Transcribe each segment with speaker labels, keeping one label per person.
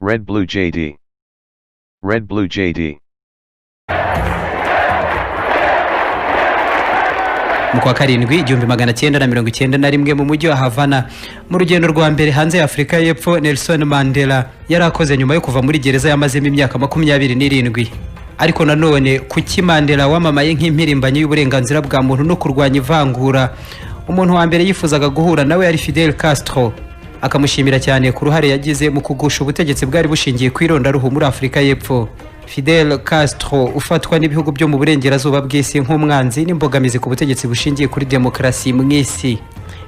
Speaker 1: Red Blue JD. Red Blue JD.
Speaker 2: mu kwa karindwi 1991 mu mujyi wa Havana mu rugendo rwa mbere hanze ya Afrika y'Epfo, Nelson Mandela yarakoze nyuma yo kuva muri gereza yamazemo imyaka 27. Ariko nanone kuki Mandela wamamaye nk'impirimbanyi y'uburenganzira bwa muntu no kurwanya ivangura, umuntu wa mbere yifuzaga guhura nawe yari Fidel Castro, akamushimira cyane ku ruhare yagize mu kugusha ubutegetsi bwari bushingiye ku irondaruhu muri Afrika y'Epfo. Fidel Castro ufatwa n'ibihugu byo mu burengerazuba bw'isi nk'umwanzi n'imbogamizi ku butegetsi bushingiye kuri demokarasi mu isi.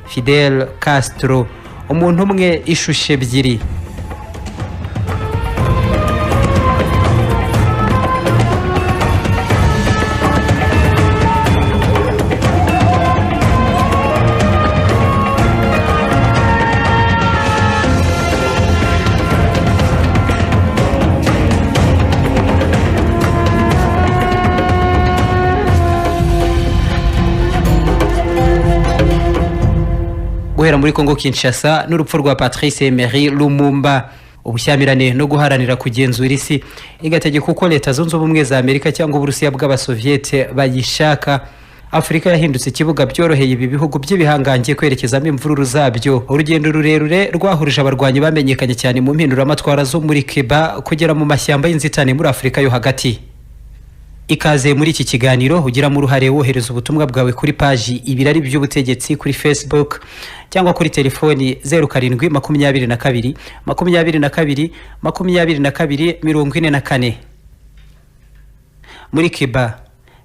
Speaker 2: Fidel Castro, umuntu umwe ishusho ebyiri. Guhera muri Kongo Kinshasa n'urupfu rwa Patrice Emery Lumumba, ubushyamirane no guharanira kugenzura isi igategeka uko Leta Zunze Ubumwe za Amerika cyangwa Uburusiya bw'Abasoviete bayishaka, Afrika yahindutse ikibuga byoroheye ibi bihugu by'ibihangange kwerekezamo imvururu zabyo. Urugendo rurerure rwahurije abarwanyi bamenyekanye cyane mu mpinduramatwara zo muri Cuba kugera mu mashyamba y'inzitane muri Afrika yo hagati. Ikaze muri iki kiganiro ugira mu ruhare wohereza ubutumwa bwawe kuri paji ibirari by'ubutegetsi kuri Facebook cyangwa kuri telefoni 0722 22 44. Muri Cuba,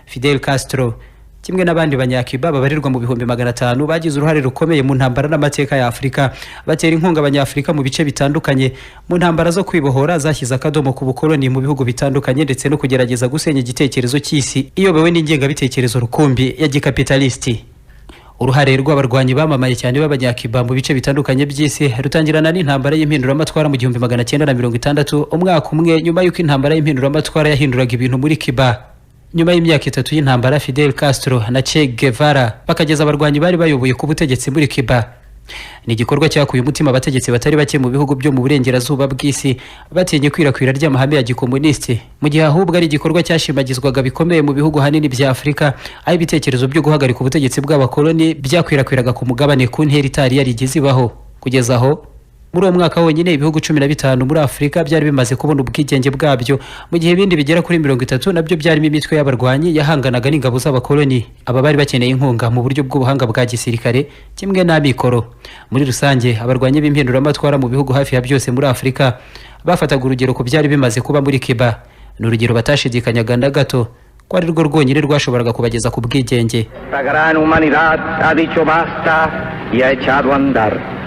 Speaker 2: Fidel Castro kimwe n'abandi banyacuba babarirwa mu bihumbi 500 bagize uruhare rukomeye mu ntambara n'amateka ya Afrika, batera inkunga abanyafrika mu bice bitandukanye mu ntambara zo kwibohora zashyize akadomo ku bukoloni mu bihugu bitandukanye ndetse no kugerageza gusenya igitekerezo cy'isi iyobewe n'ingengabitekerezo rukumbi ya gikapitalisti. Uruhare rw'abarwanyi bamamaye cyane b'abanyacuba mu bice bitandukanye by'isi rutangirana n'intambara y'impinduramatwara mu 1960, umwaka umwe nyuma y'uko intambara y'impinduramatwara yahinduraga ibintu muri Cuba. Nyuma y'imyaka 3 y'intambara, Fidel Castro na Che Guevara bakageza abarwanyi bari bayoboye ku butegetsi muri Cuba. Ni igikorwa cyakuye umutima abategetsi batari bake mu bihugu byo mu burengerazuba bw'isi batinye kwirakwira ry'amahame ya gikomunisti, mu gihe ahubwo ari igikorwa cyashimagizwaga bikomeye mu bihugu hanini bya Afrika, aho ibitekerezo byo guhagarika ubutegetsi bw'abakoloni byakwirakwiraga ku mugabane ku ntera itari yarigeze ibaho. Kugeza aho muri uwo mwaka wonyine ibihugu 15 muri Afrika byari bimaze kubona ubwigenge bwabyo, mu gihe ibindi bigera kuri 30 nabyo byarimo imitwe y'abarwanyi yahanganaga n'ingabo z'abakoloni. Aba bari bakeneye inkunga mu buryo bw'ubuhanga bwa gisirikare kimwe n'amikoro. Muri rusange abarwanyi b'impinduramatwara mu bihugu hafi ya byose muri Afrika bafataga urugero ku byari bimaze kuba muri Cuba. Ni urugero batashidikanyaga na gato ko ari rwo rwonyine rwashoboraga kubageza ku bwigenge.
Speaker 3: La gran humanidad ha dicho basta y ha echado a andar.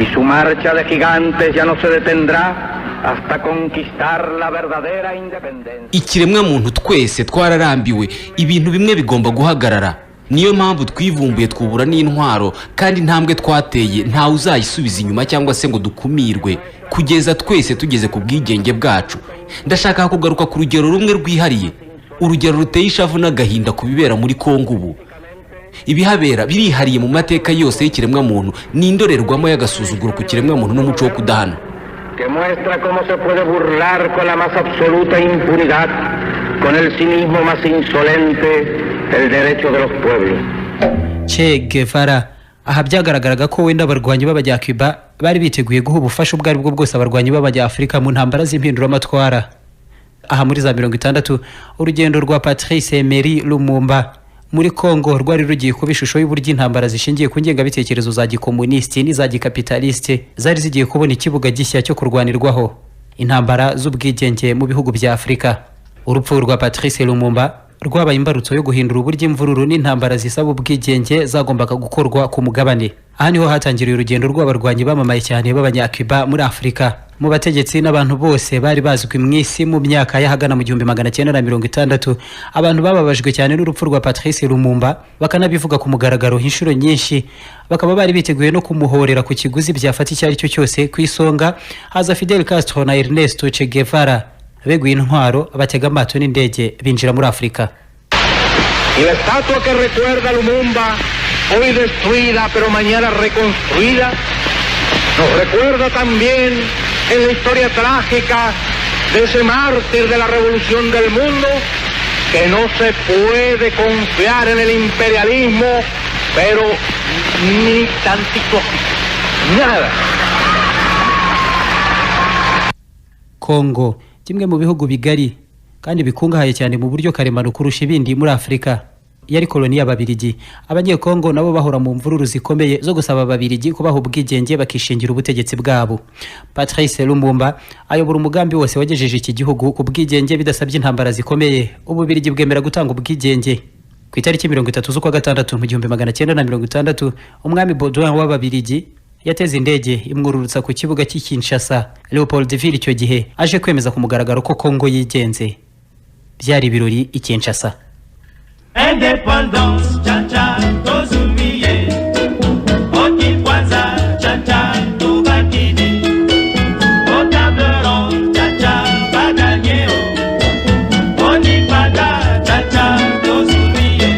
Speaker 3: Y su marcha de gigantes ya no se detendrá hasta conquistar la verdadera independencia.
Speaker 4: Ikiremwa muntu twese twararambiwe, ibintu bimwe bigomba guhagarara. Niyo mpamvu twivumbuye twubura n'intwaro, kandi ntambwe twateye nta uzayisubiza inyuma cyangwa se ngo dukumirwe kugeza twese tugeze ku bwigenge bwacu. Ndashaka kugaruka ku rugero rumwe rwihariye, urugero ruteye ishavu n'agahinda ku bibera muri Kongo ubu. Ibihabera birihariye mu mateka yose y'ikiremwa muntu, ni indorerwamo y'agasuzuguro ku kiremwa muntu n'umuco wo kudahana.
Speaker 3: Que muestra cómo se puede burlar con la más absoluta impunidad, con el cinismo más insolente, el derecho de los pueblos.
Speaker 2: Che Guevara aha byagaragaraga ko wenda abarwanyi b'abanyacuba bari biteguye guha ubufasha ubwo aribwo bwose abarwanyi b'abanyafrika mu ntambara z'impinduramatwara. Aha muri za 60 urugendo rwa Patrice Emery Lumumba muri Kongo rwari rugiye kuba ishusho y'uburyo intambara zishingiye ku ngengabitekerezo za gikomunisti n'iza gikapitaliste zari zigiye kubona ikibuga gishya cyo kurwanirwaho. Intambara z'ubwigenge mu bihugu bya Afrika. Urupfu rwa Patrice Lumumba rwabaye imbarutso yo guhindura uburyo imvururu n'intambara zisaba ubwigenge zagombaga gukorwa ku mugabane. Aha niho hatangiriye urugendo rw'abarwanyi bamamaye cyane b'abanyacuba muri Afrika. Mu bategetsi n'abantu bose bari bazwi mu isi mu myaka yahagana mu 1960, abantu bababajwe cyane n'urupfu rwa Patrice Lumumba bakanabivuga ku mugaragaro inshuro nyinshi, bakaba bari biteguye no kumuhorera ku kiguzi byafata icyo ari cyo cyose. Ku isonga haza Fidel Castro na Ernesto Che Guevara beguye intwaro batega amato n'indege binjira muri Afrika.
Speaker 3: Y la estatua que recuerda a Lumumba, hoy destruida pero mañana reconstruida, nos recuerda también en la historia trágica de ese mártir de la revolución del mundo, que no se puede confiar en el imperialismo, pero ni tantito, nada.
Speaker 2: Kongo kimwe mu bihugu bigari kandi bikungahaye cyane mu buryo karemano kurusha ibindi muri Afrika. Yari koloni y'Ababirigi. Abanyekongo nabo bahora mu mvururu zikomeye zo gusaba Ababirigi kubaha ubwigenge bakishingira ubutegetsi bwabo. Patrice Lumumba ayobora umugambi wose wagejeje iki gihugu ku bwigenge bidasabye intambara zikomeye. Ububirigi bwemera gutanga ubwigenge. Ku itariki 30 z'ukwa gatandatu mu 1960 umwami Baudouin w'Ababirigi yateze indege imwururutsa ku kibuga cy'i Kinshasa. Leopoldville icyo gihe aje kwemeza ku mugaragaro ko Kongo yigenze. Byari ibirori i Kinshasa.
Speaker 5: Indépendance, cha-cha, tozumiye. Oti kwanza, cha-cha, tubakini. Otableron, cha-cha, baganyeo. Oni pada, cha-cha, tozumiye.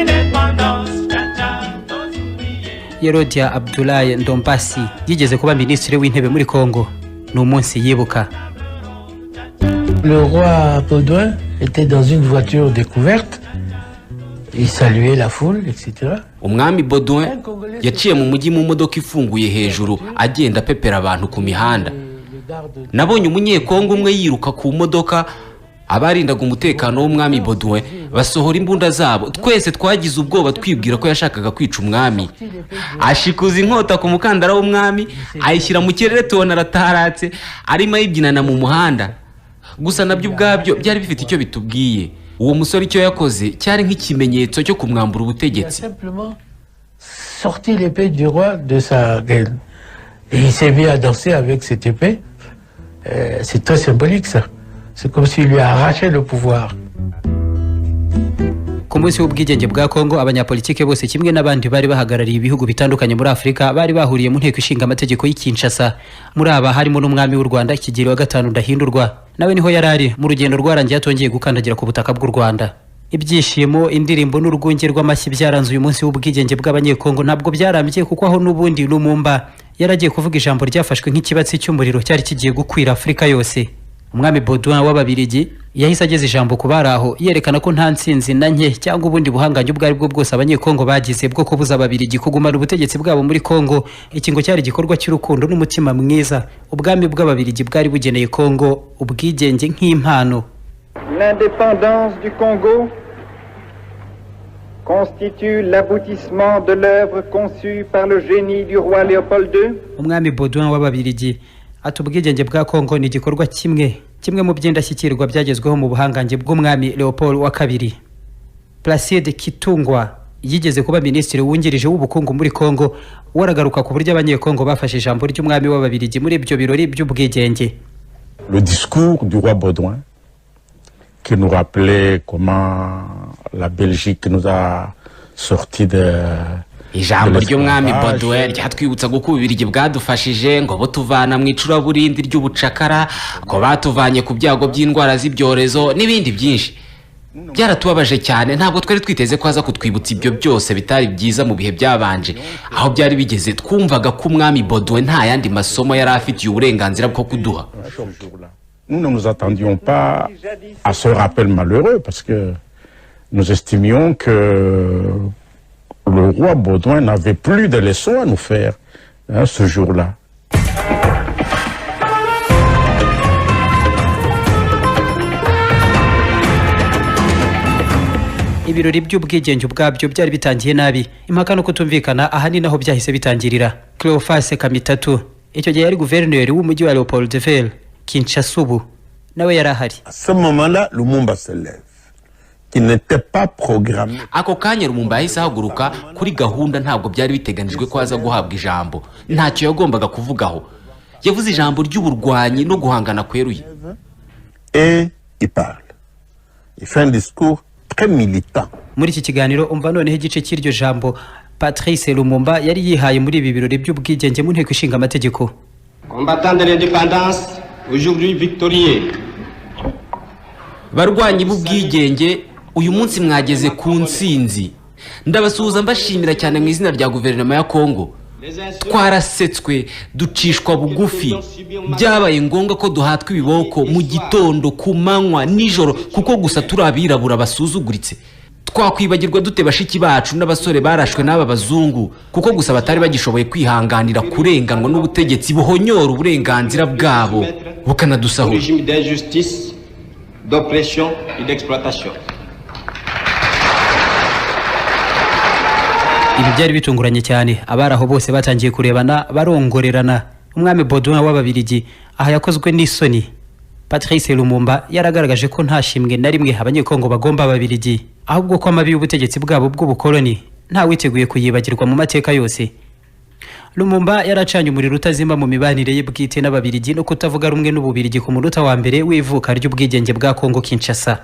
Speaker 5: Indépendance, cha-cha, tozumiye.
Speaker 2: Yerodia Abdoulaye Ndombasi yigeze kuba ministre w'intebe muri Kongo. N'umunsi yibuka.
Speaker 6: Le roi Baudouin était dans une voiture découverte. Il saluait la foule, etc.
Speaker 4: Umwami Baudouin yaciye mu mujyi mu modoka ifunguye hejuru agenda pepera abantu ku mihanda. Nabonye umunyekongo umwe yiruka ku modoka, abarindaga umutekano w'umwami Baudouin basohora imbunda zabo. Twese twagize ubwoba twibwira ko yashakaga kwica umwami. Ashikuza inkota ku mukandara w'umwami ayishyira mu kirere tubona arataratse arimo ayibyinana mu muhanda. Gusa nabyo ubwabyo byari bifite icyo bitubwiye. Uwo musore icyo yakoze cyari nk'ikimenyetso cyo kumwambura ubutegetsi.
Speaker 6: Simplement sorti l'épée du roi de sa gaine. Et il s'est mis à danser avec cette épée. C'est très symbolique ça. C'est comme s'il lui a arraché le pouvoir.
Speaker 2: Ku munsi w'ubwigenge bwa Kongo abanyapolitike bose kimwe n'abandi bari bahagarariye ibihugu bitandukanye muri Afrika bari bahuriye mu nteko ishinga amategeko y'i Kinshasa. Muri aba harimo n'umwami w'u Rwanda Kigeli wa gatanu Ndahindurwa. Nawe niho yarari mu rugendo rwarangiye atongeye gukandagira ku butaka bw'u Rwanda. Ibyishimo, indirimbo n'urwunge rw'amashyi byaranze uyu munsi w'ubwigenge bw'abanyekongo ntabwo byarambye kuko aho n'ubundi Lumumba yaragiye kuvuga ijambo ryafashwe nk'ikibatsi cy'umuriro cyari kigiye gukwira Afrika yose. Umwami Baudouin w'Ababirigi yahise ageze ijambo ku baraho yerekana ko nta nsinzi na nke cyangwa ubundi buhangange ubwo ari bwo bwose abanyekongo bagize bwo kubuza Ababirigi kugumana ubutegetsi bwabo muri Kongo. Iki ngo cyari igikorwa cy'urukundo n'umutima mwiza. Ubwami bw'Ababirigi bwari bugeneye Kongo ubwigenge nk'impano.
Speaker 7: L'indépendance du Congo constitue l'aboutissement de l'œuvre conçue par le génie du roi Léopold II.
Speaker 2: Umwami Baudouin w'Ababirigi ati ubwigenge bwa Kongo ni igikorwa kimwe mu by'indashyikirwa byagezweho mu buhangange bw'umwami Leopold wa kabiri. Placide Kitungwa yigeze kuba ministre wungirije w'ubukungu muri Kongo waragaruka ku buryo abanyekongo bafashe ijambo ry'umwami w'Ababirigi muri ibyo birori by'ubwigenge.
Speaker 8: Le discours du roi Baudouin qui nous rappelait comment la Belgique nous a sortis de
Speaker 4: Ijambo ry'umwami Baudouin ryatwibutsa ko Ububirigi bwadufashije ngo bo tuvana mu icuraburindi ry'ubucakara, ko batuvanye ku byago by'indwara z'ibyorezo n'ibindi byinshi. Byaratubabaje cyane, ntabwo twari twiteze ko aza kutwibutsa ibyo byose bitari byiza mu bihe byabanje. Aho byari bigeze twumvaga ko umwami Baudouin nta yandi masomo yari afitiye uburenganzira bwo kuduha.
Speaker 8: Nous ne nous attendions pas à ce rappel malheureux parce que nous estimions que le roi Baudouin n'avait plus de leçons à nous faire ce jour-là.
Speaker 2: Ibirori by'ubwigenge ubwabyo byari bitangiye nabi. Impaka no kutumvikana ahanini aho byahise bitangirira. Cleophas Kamitatu icyo gihe yari guverineri w'umujyi wa Leopoldville, Kinshasa ubu nawe yarahari.
Speaker 9: À ce moment-là, LUMUMBA se lève. Qui n'était pas programmé.
Speaker 4: Ako kanya Lumumba yahise ahaguruka kuri gahunda ntabwo byari biteganijwe ko aza guhabwa ijambo. Ntacyo yagombaga kuvugaho. Yavuze ijambo ry'uburwanyi no guhangana kweruye.
Speaker 9: Et il parle. Il fait un discours très militant.
Speaker 2: Muri iki kiganiro umva noneho igice cy'iryo jambo Patrice Lumumba yari yihaye muri ibi birori by'ubwigenge mu nteko ishinga amategeko.
Speaker 10: Combattant de l'indépendance, aujourd'hui victorieux.
Speaker 4: Barwanyi b'ubwigenge uyu munsi mwageze ku nsinzi. Ndabasuhuza mbashimira cyane mu izina rya guverinoma ya Kongo. twarasetswe ducishwa bugufi byabaye ngombwa ko duhatwa ibiboko mu gitondo ku manywa nijoro kuko gusa turi abirabura basuzuguritse. Twakwibagirwa dute bashiki bacu n'abasore barashwe n'aba bazungu kuko gusa batari bagishoboye kwihanganira kurenganwa n'ubutegetsi buhonyora uburenganzira bwabo bukanadusahura.
Speaker 10: Régime d'injustice, d'oppression et d'exploitation.
Speaker 2: Ibi byari bitunguranye cyane, abaraho bose batangiye kurebana barongorerana. Umwami Baudouin w'Ababiligi aha yakozwe n'isoni. Patrice Lumumba yaragaragaje ko nta shimwe na rimwe abanyekongo bagomba Ababiligi, ahubwo ko amabi y'ubutegetsi bwabo bw'ubukoloni nta witeguye kuyibagirwa mu mateka yose. Lumumba yaracanye umuriro utazima mu mibanire ye bwite n'Ababiligi no kutavuga rumwe n'Ububirigi ku munota wa mbere w'ivuka ry'ubwigenge bwa Kongo Kinshasa.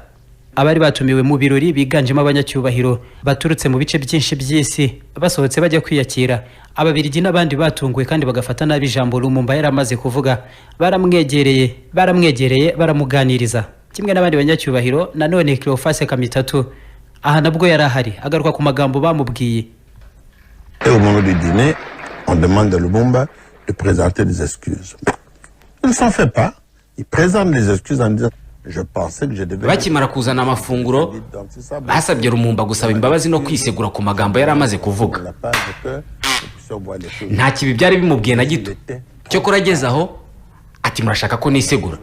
Speaker 2: Abari batumiwe mu birori biganjemo abanyacyubahiro baturutse mu bice byinshi by'isi basohotse bajya kwiyakira. Ababiligi n'abandi batunguwe kandi bagafata nabi ijambo Lumumba yaramaze kuvuga, baramwegereye baramuganiriza kimwe n'abandi banyacyubahiro. Nanone Cleophas Kamitatu aha nabwo yarahari agaruka ku magambo bamubwiye.
Speaker 9: Et au moment du dîner, on demande à Lumumba de présenter des excuses. Il ne s'en fait pas. Il présente les excuses en disant je pensais que je devais.
Speaker 4: Bakimara kuzana amafunguro basabye Lumumba gusaba imbabazi no kwisegura ku magambo yari amaze kuvuga. Nta kibi byari bimubwiye na gito. Cyo koragezaho ati murashaka ko nisegura.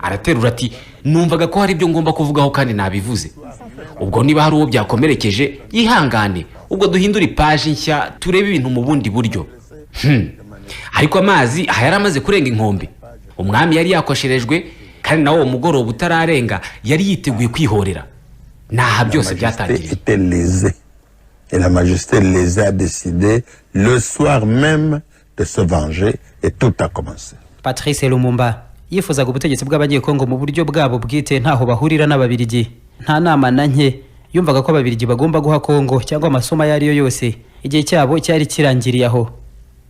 Speaker 4: Araterura ati numvaga ko hari ibyo ngomba kuvugaho kandi nabivuze. Ubwo niba hari uwo byakomerekeje yihangane, ubwo duhindura page nshya turebe ibintu mu bundi buryo. Ariko amazi aha yari amaze kurenga inkombe. Umwami yari yakosherejwe kandi nawo umugoroba utararenga yari yiteguye kwihorera. Naha byose byatangiriye.
Speaker 9: Et la majesté les a décidé le soir même de se venger et tout a commencé.
Speaker 2: Patrice Lumumba yifuzaga ubutegetsi bw'abanyekongo mu buryo bwabo bwite ntaho bahurira n'Ababiligi. Nta nama na nke yumvaga ko Ababiligi bagomba guha Kongo cyangwa amasomo yari yo yose. Igihe cyabo cyari kirangiriye aho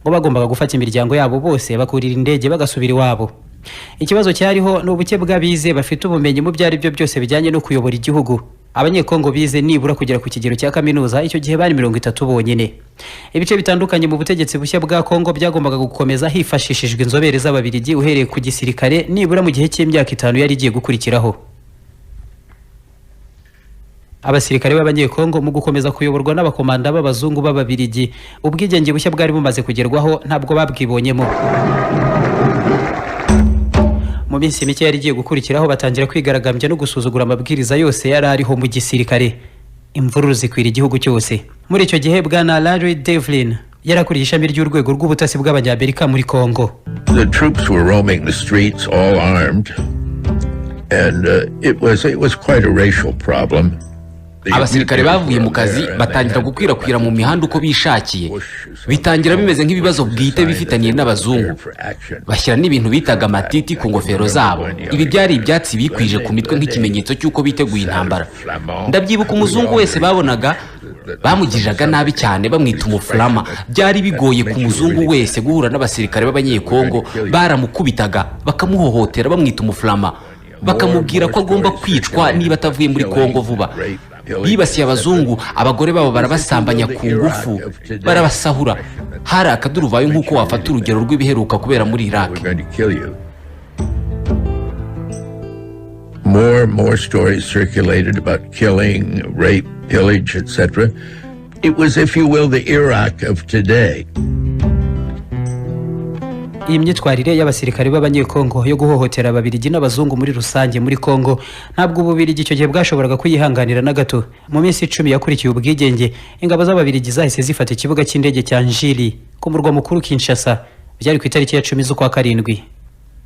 Speaker 2: ngo bagombaga gufata imiryango yabo bose bakurira indege bagasubira iwabo. Ikibazo cyariho n'ubuke bw'abize bafite ubumenyi mu byari byo byose bijyanye no kuyobora igihugu. Abanyekongo bize nibura kugera ku kigero cya kaminuza, icyo gihe bari 30 bonyene. Ibice bitandukanye mu butegetsi bushya bwa Kongo byagombaga gukomeza hifashishijwe inzobere z'Ababiligi uhereye ku gisirikare nibura mu gihe cy'imyaka 5 yari igiye gukurikiraho. Abasirikare b'Abanyekongo mu gukomeza kuyoborwa n'abakomanda b'abazungu b'Ababiligi, ubwigenge bushya bwari bumaze kugerwaho ntabwo babwibonyemo. Mu minsi mike yari igiye gukurikiraho batangira kwigaragambya no gusuzugura amabwiriza yose yari ariho mu gisirikare. Imvururu zikwira igihugu cyose. Muri icyo gihe bwana Larry Devlin yarakuriye ishami ry'urwego rw'ubutasi bw'Abanyamerika muri Kongo.
Speaker 11: The troops were roaming the streets all armed and it was quite a racial problem.
Speaker 4: Abasirikare bavuye mu kazi batangira gukwirakwira mu mihanda uko bishakiye. Bitangira bimeze nk'ibibazo bwite bifitaniye n'abazungu. Bashyira n'ibintu bitaga matiti ku ngofero zabo. Ibi byari ibyatsi bikwije ku mitwe nk'ikimenyetso cy'uko biteguye intambara. Ndabyibuka umuzungu wese babonaga bamugiriraga nabi cyane bamwita umuflama. Byari bigoye ku muzungu wese guhura n'abasirikare b'Abanyekongo, baramukubitaga bakamuhohotera bamwita umuflama. Bakamubwira ko agomba kwicwa niba atavuye muri Kongo vuba. Bibasiye abazungu, abagore babo barabasambanya ku ngufu, barabasahura. Hari akaduruvayo nk'uko wafata urugero rw'ibiheruka kubera muri Iraq.
Speaker 11: More stories circulated about killing, rape, pillage, etc. It was, if you will, the Iraq of today.
Speaker 2: Iyi myitwarire y'abasirikare b'Abanyekongo yo guhohotera Ababiligi n'abazungu muri rusange muri Kongo ntabwo Ububirigi icyo gihe bwashoboraga kuyihanganira na gato. Mu minsi 10 yakurikiye ubwigenge, ingabo z'Ababiligi zahise zifata ikibuga cy'indege cya Njili ku murwa mukuru Kinshasa. Byari ku itariki ya 10 z'ukwa karindwi.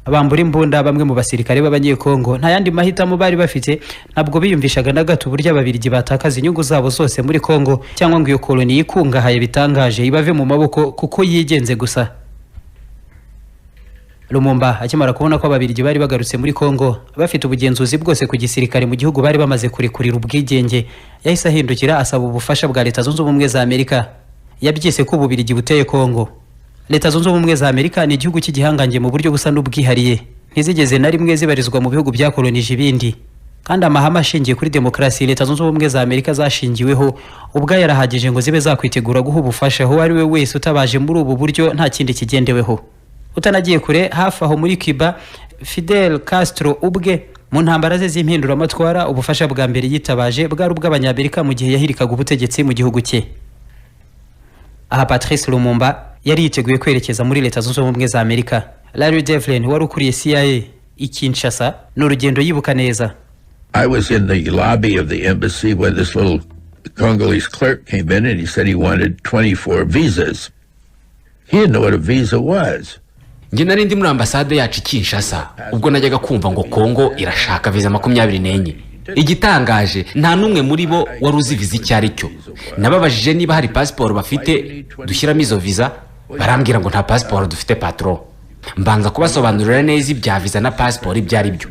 Speaker 2: Abambura imbunda bamwe mu basirikare b'Abanyekongo nta yandi mahitamo bari bafite, ntabwo biyumvishaga na gato uburyo Ababiligi batakaza inyungu zabo zose muri Kongo cyangwa ngo iyo koloni yikungahaye bitangaje ibave mu maboko kuko yigenze gusa. Lumumba akimara kubona ko Ababiligi bari bagarutse muri Kongo bafite ubugenzuzi bwose ku gisirikare mu gihugu bari bamaze kurekurira ubwigenge, yahise ahindukira asaba ubufasha bwa Leta Zunze Ubumwe za Amerika. Yabyise ko Ububirigi buteye Kongo. Leta Zunze Ubumwe za Amerika ni igihugu cy'igihangange mu buryo busa n'ubwihariye, ntizigeze na rimwe zibarizwa mu bihugu byakolonije ibindi. kandi amahame ashingiye kuri demokarasi leta zunze ubumwe za Amerika zashingiweho ubwayo yarahagije ngo zibe zakwitegura guha ubufasha aho ari we wese utabaje muri ubu buryo nta kindi kigendeweho. Utanagiye kure hafi aho muri Cuba, Fidel Castro ubwe mu ntambara ze z'impinduramatwara ubufasha bwa mbere yitabaje bwari ubw'abanyamerika mu gihe yahirikaga ubutegetsi mu gihugu cye. Aha Patrice Lumumba yari yiteguye kwerekeza muri leta zunze ubumwe za Amerika. Larry Devlin wari ukuriye CIA i Kinshasa n'urugendo yibuka neza.
Speaker 11: I was in the lobby of the embassy when this little Congolese clerk came in and he said he wanted 24 visas. He didn't know what a visa was.
Speaker 4: Nge nari ndi muri ambasade yacu Kinshasa ubwo najyaga kumva ngo Kongo irashaka visa 24. Igitangaje nta numwe muri bo wari uzi visa icyari cyo. Nababajije niba hari passport bafite dushyiramo izo visa, barambwira ngo nta passport dufite patron. Mbanza kubasobanurira neza ibya visa na passport ibyari byo.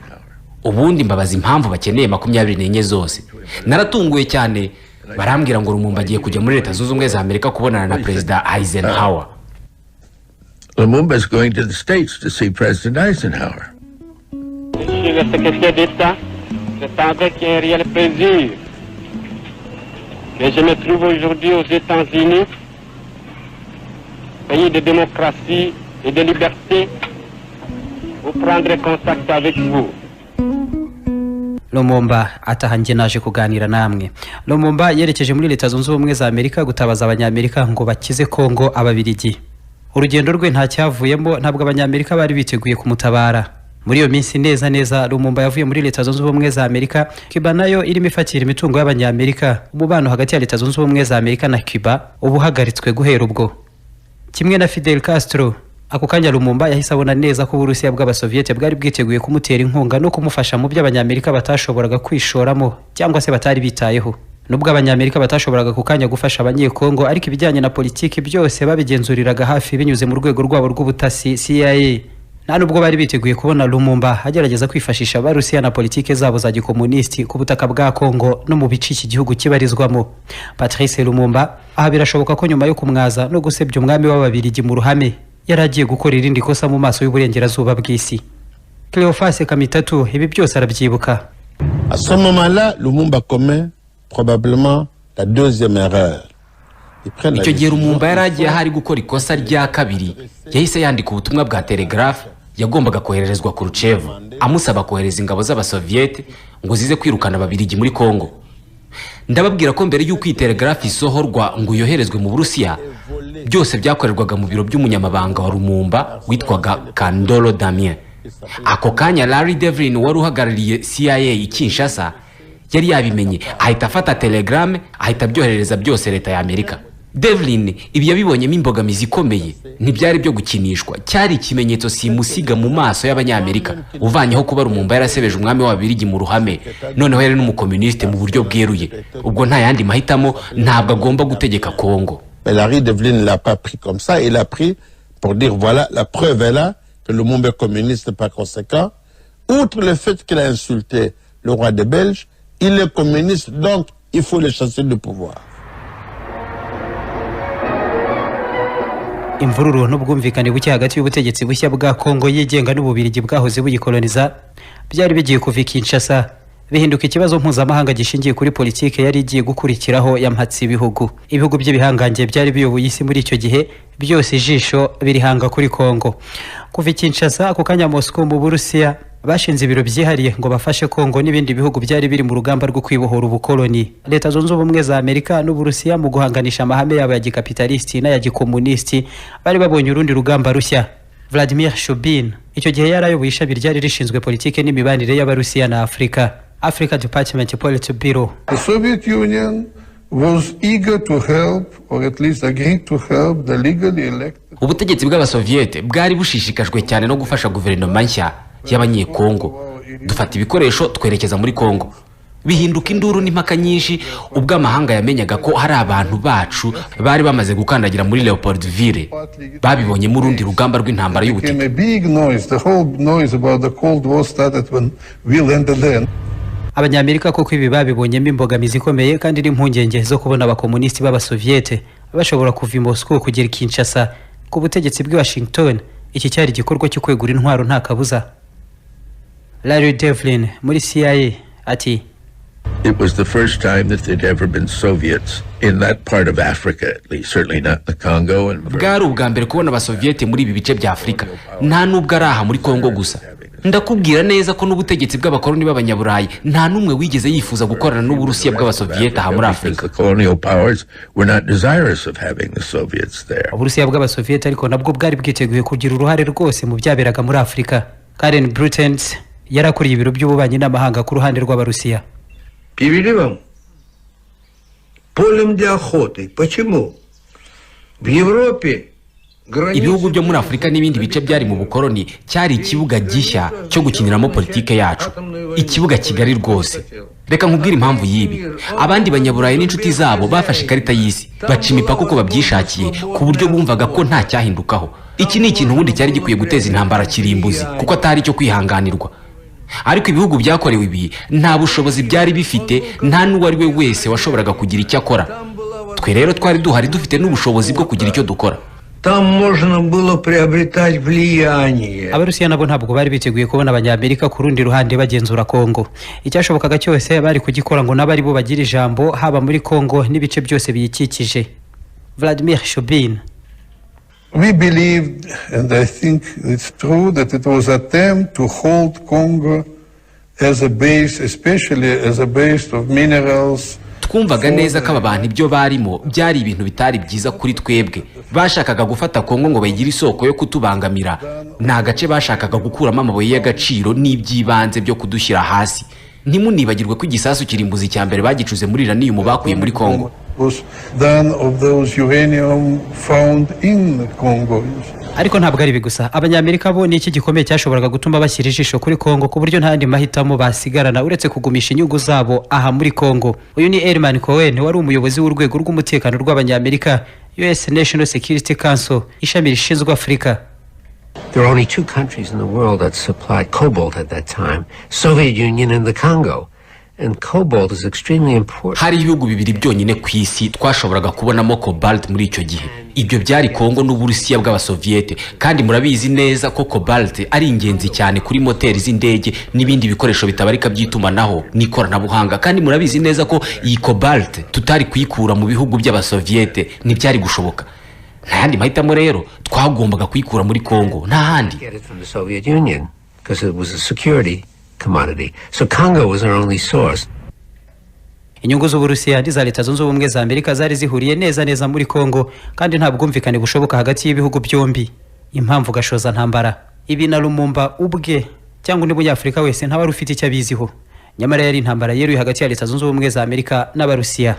Speaker 4: Ubundi mbabaza impamvu bakeneye 24 zose. Naratunguye cyane, barambwira ngo Lumumba agiye kujya muri leta zunze ubumwe za Amerika kubonana na President Eisenhower.
Speaker 11: Lumumba is going to the States to see President Eisenhower.
Speaker 3: Monsieur le secrétaire d'État, c'est avec un réel plaisir que je me trouve aujourd'hui aux États-Unis, pays de démocratie et de liberté, pour prendre contact avec vous.
Speaker 2: Lumumba atahanjye naje kuganira namwe. Lumumba yerekeje muri leta zunze ubumwe za Amerika gutabaza abanyamerika ngo bakize Kongo ababirigi. Urugendo rwe nta cyavuyemo, ntabwo abanyamerika bari biteguye kumutabara. Muri iyo minsi neza Lumumba yavuye muri leta zunze ubumwe za Amerika. Cuba nayo irimo ifatira imitungo y'abanyamerika. Umubano hagati ya leta zunze ubumwe za Amerika na Cuba ubuhagaritswe guhera ubwo. Kimwe na Fidel Castro, ako kanya Lumumba yahise abona neza ko Uburusiya bw'Abasoviete bwari bwiteguye kumutera inkunga no kumufasha mu by'abanyamerika batashoboraga kwishoramo cyangwa se batari bitayeho. Nubwo abanyamerika batashoboraga kukanya gufasha abanyekongo, ariko ibijyanye na politiki byose babigenzuriraga hafi binyuze mu rwego rwabo rw'ubutasi CIA. Nta nubwo bari biteguye kubona Lumumba agerageza kwifashisha Abarusiya na politiki zabo za gikomunisti ku butaka bwa Kongo no mu bice iki gihugu kibarizwamo. Patrice Lumumba aha birashoboka ko nyuma yo kumwaza no gusebya umwami w'Ababirigi mu ruhame yaragiye gukora irindi kosa mu maso y'uburengerazuba bw'isi. Cleophas Kamitatu ibi byose arabyibuka.
Speaker 9: À ce moment-là, Lumumba commet probablement la deuxième erreur.
Speaker 4: Icyo gihe Lumumba yaragiye hari gukora ikosa rya kabiri. Yahise yandika ubutumwa bwa telegraph yagombaga kohererezwa ku Rucevu amusaba kohereza ingabo z'Abasoviete ngo zize kwirukana Ababirigi muri Kongo. Ndababwira ko mbere y'uko telegraph isohorwa ngo yoherezwe mu Burusiya, byose byakorerwaga mu biro by'umunyamabanga wa Lumumba witwaga Kandolo Damien. Ako kanya Larry Devlin wari uhagarariye CIA i Kinshasa yari yabimenye, ahita afata telegram ahita byoherereza byose leta ya Amerika. Devlin ibi yabibonyemo imbogamizi ikomeye, ntibyari byo gukinishwa, cyari ikimenyetso simusiga mu maso y'abanyamerika. Uvanyeho kuba Lumumba yarasebeje umwami w'Ababirigi mu ruhame, noneho yari n'umukomuniste mu buryo bweruye. Ubwo nta yandi mahitamo, ntabwo agomba gutegeka Kongo.
Speaker 9: Mais Larry Devlin l'a pas pris comme ça, il a pris pour dire voilà, la preuve est là que Lumumba est communiste par conséquent. Outre le fait qu'il a insulté le roi des Belges, il est communiste, donc il faut le chasser du pouvoir.
Speaker 2: Imvururu n'ubwumvikane buke hagati y'ubutegetsi bushya bwa Kongo yigenga n'Ububirigi bwahoze buyikoloniza byari bigiye kuva Kinshasa bihinduka ikibazo mpuzamahanga gishingiye kuri politike yari igiye gukurikiraho yampatse ibihugu by'ibihangange byari biyoboye isi muri icyo gihe, byose ijisho birihanga kuri Kongo. Kuva Kinshasa ako kanya Moscow mu Burusiya bashinze ibiro byihariye ngo bafashe Kongo n'ibindi bihugu byari biri mu rugamba rwo kwibohora ubukoloni. Leta zunze ubumwe za Amerika n'Uburusiya mu guhanganisha amahame yabo ya gikapitalisti n'aya gikomunisti bari babonye urundi rugamba rushya. Vladimir Shubin icyo gihe yarayoboye ishami ryari rishinzwe politike n'imibanire y'Abarusiya na Afrika, Africa Department Politburo.
Speaker 12: The Soviet Union was eager to help, or at least again to help, the legally elected.
Speaker 4: Ubutegetsi bw'Abasoviete bwari bushishikajwe cyane no gufasha guverinoma nshya y'Abanyekongo. Dufata ibikoresho twerekeza muri Kongo. Bihinduka induru n'impaka nyinshi ubwo amahanga yamenyaga ko hari abantu bacu bari bamaze gukandagira muri Leopoldville. Babibonye mu rundi rugamba rw'intambara y'ubutita.
Speaker 12: A big noise, the whole noise about the Cold War started when we landed there.
Speaker 2: Abanyamerika koko ibi babibonyemo imbogamizi ikomeye kandi n'impungenge zo kubona abakomunisti b'Abasoviete bashobora kuva i Moscow kugera Kinshasa ku butegetsi bw'i Washington. Iki cyari igikorwa cyo kwegura intwaro nta kabuza. Larry Devlin muri CIA ati
Speaker 11: It was the first time that there'd ever been Soviets in that part of Africa, at least, certainly not the Congo.
Speaker 4: Bwari ubwa mbere kubona abasoviete muri ibi bice bya Afrika, nta nubwo ari aha muri Congo gusa. Ndakubwira neza ko n'ubutegetsi bw'abakoloni b'abanyaburayi nta numwe wigeze yifuza gukorana n'Uburusiya bw'abasoviete aha muri Afrika.
Speaker 11: The colonial powers were not desirous of having the Soviets there.
Speaker 2: Uburusiya bw'abasoviete ariko nabwo bwari bwiteguye kugira uruhare rwose mu byaberaga muri Afrika. Karen Brutens yarakuriye ibiro by'ububanyi n'amahanga ku ruhande rw'Abarusiya.
Speaker 13: Привели вам полем для охоты. Почему? В Европе
Speaker 4: ibihugu byo muri Afrika n'ibindi bice byari mu bukoloni cyari ikibuga gishya cyo gukiniramo politike yacu, ikibuga kigari rwose. Reka nkubwire impamvu yibi. Abandi banyaburayi n'inshuti zabo bafashe ikarita y'isi baca imipaka uko babyishakiye ku buryo bumvaga ko nta cyahindukaho. Iki ni ikintu ubundi cyari gikwiye guteza intambara kirimbuzi kuko atari cyo kwihanganirwa. Ariko ibihugu byakorewe ibi nta bushobozi byari bifite, nta n'uwari we wese washoboraga kugira icyo akora. Twe rero twari duhari dufite n'ubushobozi bwo kugira icyo dukora.
Speaker 13: Там можно было приобретать влияние.
Speaker 2: Abarusiya nabo ntabwo bari biteguye kubona abanyamerika ku rundi ruhande bagenzura Kongo. Icyashobokaga cyose bari kugikora ngo nabari bo bagira ijambo haba muri Kongo n'ibice byose biyikikije. Vladimir Shubin.
Speaker 12: We believed, and I think it's true, that it was an attempt to hold Congo as a base, especially as a base of minerals.
Speaker 4: Twumvaga neza ko abantu ibyo barimo byari ibintu bitari byiza kuri twebwe. Bashakaga gufata Kongo ngo bayigire isoko yo kutubangamira. Nta gace bashakaga gukuramo amabuye y'agaciro n'iby'ibanze byo kudushyira hasi. Ntimunibagirwe ko igisasu kirimbuzi cya mbere bagicuze muri uranium bakuye muri Kongo.
Speaker 2: Ariko ntabwo ari bigusa. Abanyamerika bo ni iki gikomeye cyashoboraga gutuma bashyira ijisho kuri Kongo ku buryo nta yandi mahitamo basigarana uretse kugumisha inyungu zabo aha muri Kongo. Uyu ni Herman Cohen wari umuyobozi w'urwego rw'umutekano rw'abanyamerika, US National Security Council, ishami rishinzwe Afrika.
Speaker 14: There were only two countries in the world that supplied cobalt at that time, Soviet Union and the Congo. And cobalt is extremely important.
Speaker 4: Hari ibihugu bibiri byonyine ku isi twashoboraga kubonamo cobalt muri icyo gihe. Ibyo byari Kongo n'Uburusiya bw'abasoviete, kandi murabizi neza ko cobalt ari ingenzi cyane kuri moteri z'indege n'ibindi bikoresho bitabarika by'itumanaho n'ikoranabuhanga, kandi murabizi neza ko iyi cobalt tutari kuyikura mu bihugu by'abasoviete, ntibyari gushoboka. Nta yandi mahitamo rero, twagombaga kuyikura muri Kongo, nta handi.
Speaker 14: Commodity. So Congo was our only source.
Speaker 2: Inyungu z'Uburusiya n'iza Leta Zunze Ubumwe za Amerika zari zihuriye neza muri Kongo, kandi nta bwumvikane bushoboka hagati y'ibihugu byombi. Impamvu gashoza ntambara. Ibi na Lumumba ubwe cyangwa undi munyafrika wese nta wari ufite icyo abiziho. Nyamara yari intambara yeruye hagati ya Leta Zunze Ubumwe za Amerika n'Abarusiya.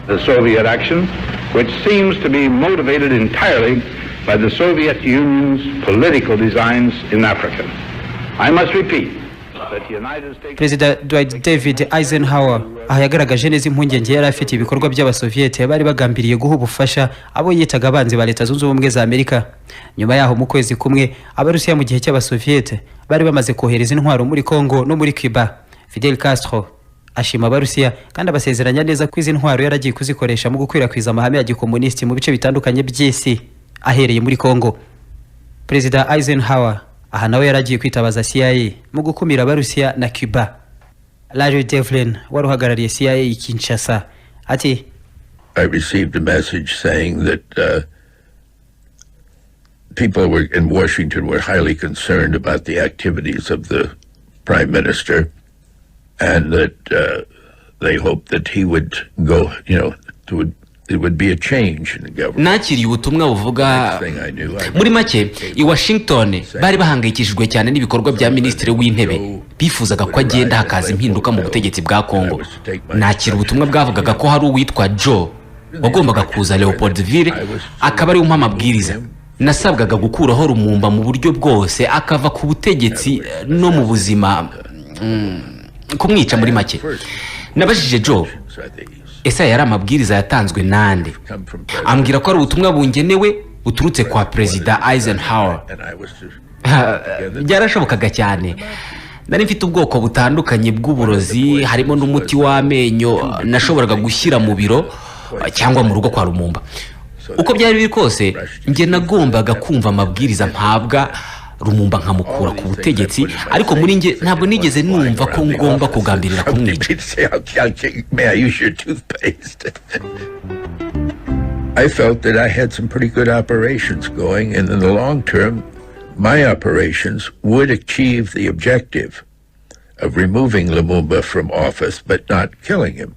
Speaker 3: The Soviet action, which seems to be motivated entirely by the Soviet Union's political designs in Africa. I must repeat.
Speaker 2: Perezida Dwight David Eisenhower aha yagaragaje neza impungenge yari afite ibikorwa by'abasoviete bari bagambiriye guha ubufasha abo yitaga abanzi ba Leta Zunze Ubumwe za Amerika. Nyuma yaho mu kwezi kumwe Abarusiya mu gihe cy'abasoviete bari bamaze kohereza intwaro muri Kongo no muri Cuba. Fidel Castro ashima Abarusiya kandi abasezeranya neza ko izi ntwaro yaragiye kuzikoresha mu gukwirakwiza amahame ya gikomunisti mu bice bitandukanye by'isi ahereye muri Kongo. Perezida Eisenhower aha nawe yaragiye kwitabaza CIA mu gukumira Abarusiya na Cuba. Larry Devlin wari uhagarariye CIA i Kinshasa ati
Speaker 11: I received a message saying that people were in Washington were highly concerned about the activities of the Prime Minister and that they hoped that he would go, it would be a change in the government.
Speaker 4: Nakiriye ubutumwa buvuga muri make i Washington bari bahangayikishijwe cyane n'ibikorwa bya Minisitiri w'Intebe, bifuzaga ko agenda hakaza impinduka mu butegetsi bwa Kongo. Nakira ubutumwa bwavugaga ko hari uwitwa Joe wagombaga kuza Leopoldville akaba ari amabwiriza. Nasabwaga gukuraho Lumumba mu buryo bwose akava ku butegetsi no mu buzima, kumwica muri make. Nabajije Joe ese yari amabwiriza yatanzwe nande, ambwira ko ari ubutumwa bungenewe buturutse kwa Perezida Eisenhower. Byarashobokaga cyane. Nari mfite ubwoko butandukanye bw'uburozi, harimo n'umuti w'amenyo nashoboraga gushyira mu biro cyangwa mu rugo kwa Lumumba. Uko byari biri kose nge nagombaga kumva amabwiriza mpabwa Lumumba nkamukura ku butegetsi, ariko muri nge ntabwo nigeze numva ko ngomba kugambirira kumwica.
Speaker 11: I felt that I had some pretty good operations going, and in the long term, my operations would achieve the objective of removing Lumumba from office but not killing him.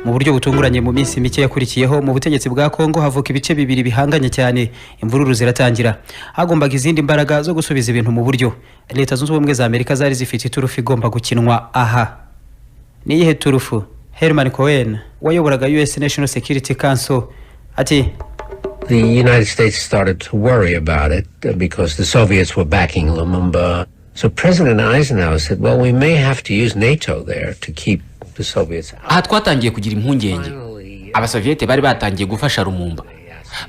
Speaker 2: Mu buryo butunguranye mu minsi mike yakurikiyeho mu butegetsi bwa Kongo havuka ibice bibiri bihanganye cyane, imvururu ziratangira. Hagombaga izindi mbaraga zo gusubiza ibintu mu buryo. Leta zunze ubumwe za Amerika zari zifite iturufu igomba gukinwa aha. Ni iyihe turufu? Herman Cohen wayoboraga US National Security Council ati
Speaker 14: the United States started to worry about it because the Soviets were backing Lumumba. So President Eisenhower said, well, we may have to use NATO there to keep the Soviets out.
Speaker 4: Aha twatangiye kugira impungenge. Abasoviete bari batangiye gufasha Lumumba.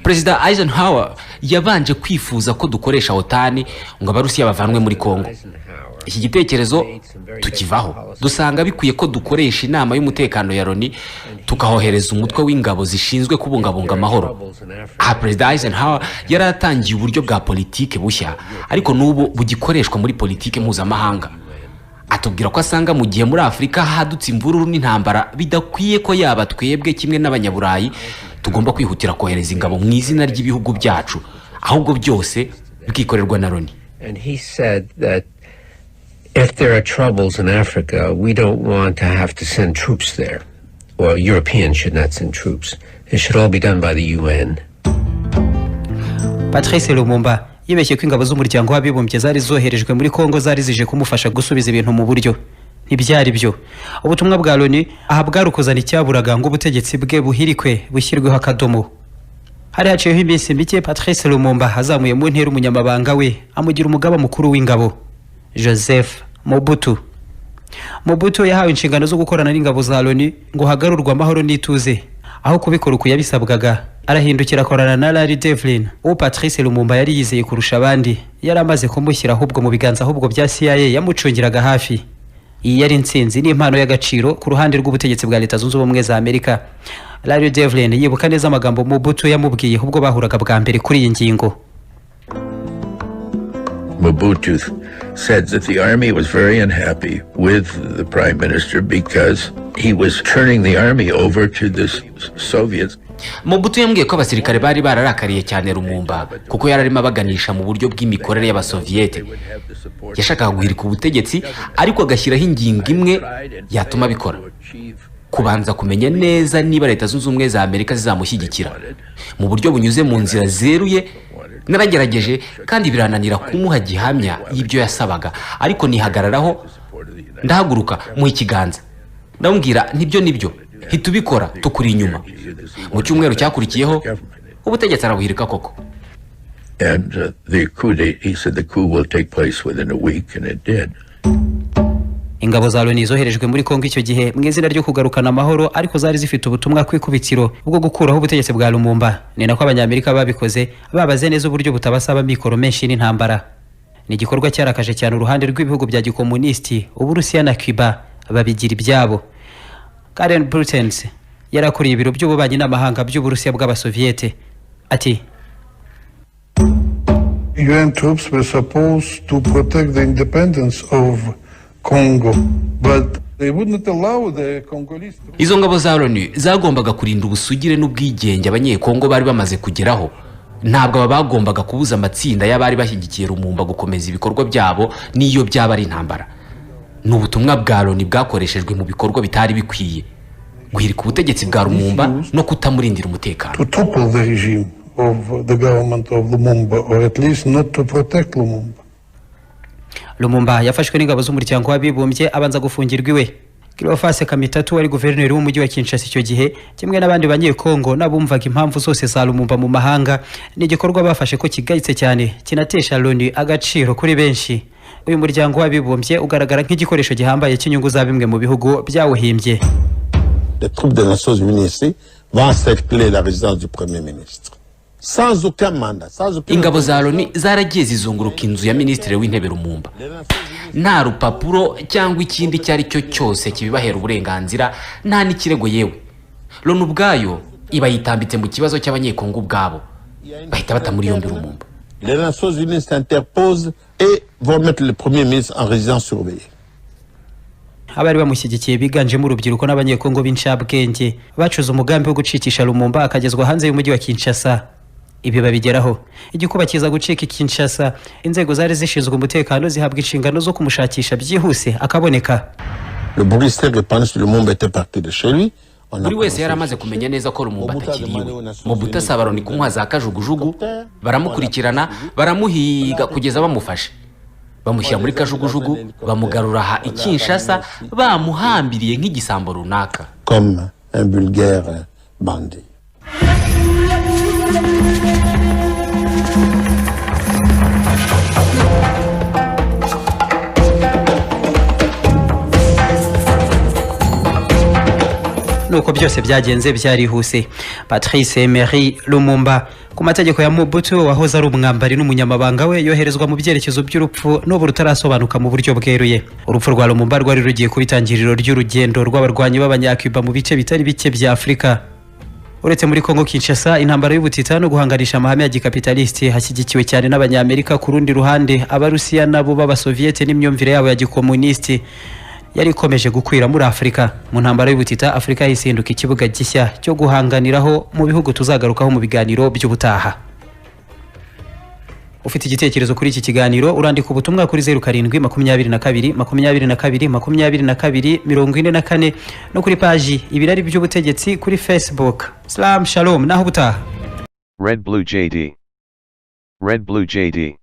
Speaker 4: President Eisenhower yabanje kwifuza ko dukoresha OTAN ngo abarusiya bavanwe muri Kongo. Iki gitekerezo tukivaho, dusanga bikwiye ko dukoresha inama y'umutekano ya Loni tukahohereza umutwe w'ingabo zishinzwe kubungabunga amahoro. President Eisenhower yaratangiye uburyo bwa politike bushya, ariko n'ubu bugikoreshwa muri politike mpuzamahanga. Atubwira ko asanga mu gihe muri Afrika hadutse imvururu n'intambara bidakwiye ko yaba twebwe kimwe n'abanyaburayi tugomba kwihutira kohereza ingabo mu izina ry'ibihugu byacu, ahubwo byose bikikorerwa na Loni.
Speaker 14: And he said that if there are troubles in Africa, we don't want to have to send troops there. Or Europeans should not send troops. It should all be done by the UN.
Speaker 2: Patrice Lumumba yibeshye ko ingabo z'umuryango w'abibumbye zari zoherejwe muri Kongo zari zije kumufasha gusubiza ibintu mu buryo. Ntibyari byo. Ubutumwa bwa Loni aha bwarukuzana icyaburaga ngo ubutegetsi bwe buhirikwe bushyirweho akadomo. Hari haciyeho iminsi mike Patrice Lumumba azamuye mu ntera umunyamabanga we amugira umugaba mukuru w'ingabo Joseph Mobutu. Mobutu yahawe inshingano zo gukorana n'ingabo za Loni ngo hagarurwe amahoro n'ituze. Aho kubikora uko yabisabwaga, arahindukira akorana na Larry Devlin. Patrice Lumumba yari yizeye kurusha abandi, yari amaze kumushyira ahubwo mu biganza ahubwo bya CIA yamucungiraga hafi. Iyi yari intsinzi n'impano y'agaciro ku ruhande rw'ubutegetsi bwa Leta Zunze Ubumwe za Amerika. Larry Devlin yibuka neza amagambo Mobutu yamubwiye ubwo bahuraga bwa mbere kuri iyi ngingo.
Speaker 11: Mobutu said that the army was very unhappy with the prime minister because he was turning the army over to the Soviets.
Speaker 4: Mobutu yambwiye ko abasirikare bari bararakariye cyane Lumumba kuko yararimo abaganisha mu buryo bw'imikorere y'abasoviete. Yashakaga guhirika ubutegetsi ariko agashyiraho ingingo imwe yatuma bikora: kubanza kumenya neza niba Leta Zunze Ubumwe za Amerika zizamushyigikira mu buryo bunyuze mu nzira zeruye. Naragerageje kandi birananira kumuha gihamya y'ibyo yasabaga, ariko nihagararaho ndahaguruka mu ikiganza ndambwira nibyo hitubikora tukuri inyuma. Mu cyumweru cyakurikiyeho ubutegetsi arabuhirika koko.
Speaker 11: And he said the coup will take place within a week, and it did.
Speaker 2: Ingabo za Loni zoherejwe muri Kongo icyo gihe mu izina ryo kugarukana amahoro, ariko zari zifite ubutumwa kwikubitiro bwo gukuraho ubutegetsi bwa Lumumba. Ni nako abanyamerika babikoze, babaze neza uburyo butabasaba mikoro menshi n'intambara. Ni igikorwa cyarakaje cyane uruhande rw'ibihugu bya gikomunisti, Uburusiya na Cuba babigira ibyabo. Karen Brutens yarakuriye ibiro by'ububanyi n'amahanga by'Uburusiya bw'abasoviete ati
Speaker 12: UN troops were supposed to protect the independence of Congo, but they wouldn't allow the Congolese.
Speaker 4: Izo ngabo za Loni zagombaga kurinda ubusugire n'ubwigenge abanyekongo bari bamaze kugeraho. Ntabwo babagombaga kubuza amatsinda y'abari bashyigikiye Lumumba gukomeza ibikorwa byabo niyo byaba ari intambara. N'ubutumwa bwa Loni bwakoreshejwe mu bikorwa bitari bikwiye: guhirika ubutegetsi bwa Lumumba no kutamurindira umutekano.
Speaker 12: To topple the regime of the government of Lumumba, or at least not to protect Lumumba.
Speaker 2: Lumumba yafashwe n'ingabo z'umuryango w'abibumbye abanza gufungirwa iwe. Cleophas Kamitatu wari guverineri w'umujyi wa Kinshasa icyo gihe, kimwe n'abandi banyekongo nabumvaga impamvu zose za Lumumba mu mahanga, n'igikorwa bafashe ko kigayitse cyane kinatesha Loni agaciro kuri benshi. Uyu muryango w'abibumbye ugaragara nk'igikoresho gihambaye cy'inyungu za bimwe mu bihugu byawuhimbye.
Speaker 9: Les troupes des Nations Unies ici vont encercler la résidence du Premier ministre. Sans aucun mandat, sans aucun...
Speaker 4: Ingabo za Loni zaragiye zizunguruka inzu ya Minisitiri w'Intebe Lumumba. Nta rupapuro cyangwa ikindi cyari cyo cyose kibibahera uburenganzira, nta n'ikirego yewe. Loni ubwayo iba yitambitse mu kibazo cy'abanyekongo ubwabo. Bahita bata muri yombi Lumumba.
Speaker 9: les Nations Unies s'interposent et vont mettre le Premier ministre en résidence surveillée.
Speaker 2: abari bamushyigikiye biganjemo urubyiruko n'abanyekongo b'incabwenge bacuze umugambi wo gucikisha Lumumba akagezwa hanze y'umujyi wa Kinshasa. Ibi babigeraho igikuba kiza gucika Kinshasa, inzego zari zishinzwe umutekano zihabwa inshingano zo kumushakisha byihuse akaboneka.
Speaker 9: Le bourgmestre répandait sur Lumumba était parti de chez lui.
Speaker 4: buri wese yaramaze kumenya neza ko Lumumba atakiriwe. Mobutu Sabaroni kunywa za kajugujugu, baramukurikirana baramuhiga kugeza bamufashe, bamushyira muri kajugujugu, bamugarura aha i Kinshasa bamuhambiriye nk'igisambo runaka,
Speaker 9: comme un vulgaire bandit.
Speaker 2: Nuko byose byagenze byarihuse. Patrice Emery Lumumba ku mategeko ya Mobutu wahoze ari umwambari n'umunyamabanga we yoherezwa mu byerekezo by'urupfu n'ubu rutarasobanuka mu buryo bweruye. Urupfu rwa Lumumba rwari rugiye kuba itangiriro ry'urugendo rw'abarwanyi b'abanyakuba mu bice bitari bike bya Afurika. Uretse muri Kongo Kinshasa, intambara y'ubutita no guhanganisha amahame ya gikapitalisti hashyigikiwe cyane n'abanyamerika. Ku rundi ruhande Abarusiya nabo b'Abasoviete n'imyumvire yabo ya gikomunisti yari ikomeje gukwira muri Afurika. Mu ntambara y'ubutita Afurika yisinduka ikibuga gishya cyo guhanganiraho mu bihugu tuzagarukaho mu biganiro by'ubutaha. Ufite igitekerezo kuri iki kiganiro urandika ubutumwa kuri 0722 no kuri paji ibirari by'ubutegetsi kuri Facebook. Shalom naho butaha.
Speaker 1: Red Blue JD.